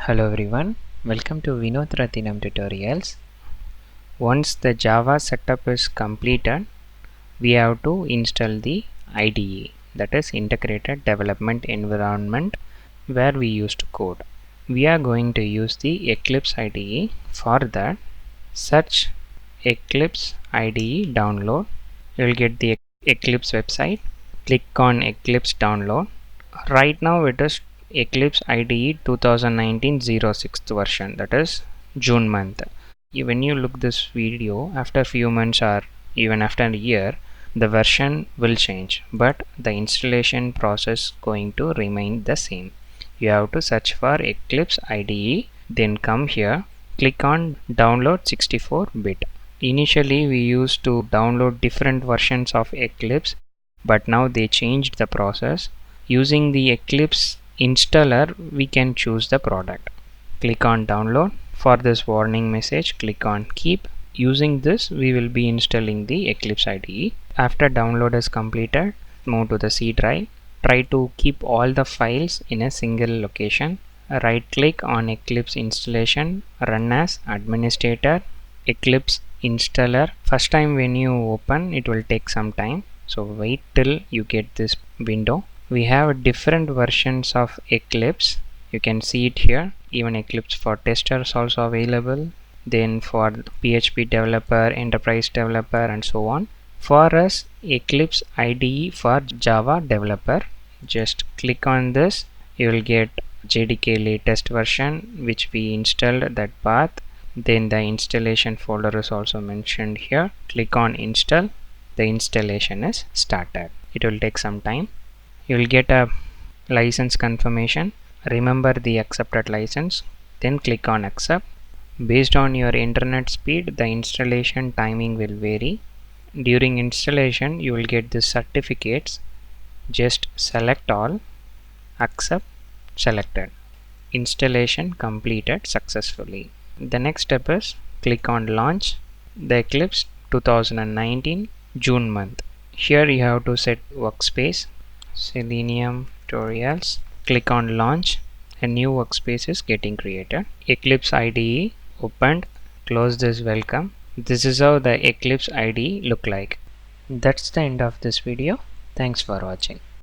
Hello everyone, welcome to Vinoth Rathinam tutorials. Once the Java setup is completed, we have to install the IDE, that is Integrated Development Environment, where we used to code. We are going to use the Eclipse IDE. For that, search Eclipse IDE download. You will get the Eclipse website. Click on Eclipse download. Right now it is Eclipse IDE 2019-06th version, that is June month. When you look this video after few months or even after a year, the version will change, but the installation process going to remain the same. You have to search for Eclipse IDE, then come here, click on download 64-bit. Initially we used to download different versions of Eclipse, but now they changed the process. Using the Eclipse installer, we can choose the product. Click on download. For this warning message, click on keep. Using this, we will be installing the Eclipse IDE. After download is completed, move to the C drive. Try to keep all the files in a single location. Right click on Eclipse installation, run as administrator, Eclipse installer. First time when you open, it will take some time. So wait till you get this window. We have different versions of Eclipse. You can see it here. Even Eclipse for testers also available. Then for PHP developer, enterprise developer, and so on. For us, Eclipse IDE for Java developer. Just click on this. You will get JDK latest version, which we installed that path. Then the installation folder is also mentioned here. Click on install. The installation is started. It will take some time. You will get a license confirmation. Remember the accepted license, then click on accept. Based on your internet speed, the installation timing will vary. During installation, you will get the certificates. Just select all, accept, selected. Installation completed successfully. The next step is click on launch the Eclipse 2019 June month. Here you have to set workspace. Selenium tutorials. Click on launch. A new workspace is getting created. Eclipse IDE opened. Close this welcome. This is how the Eclipse IDE look like. That's the end of this video. Thanks for watching.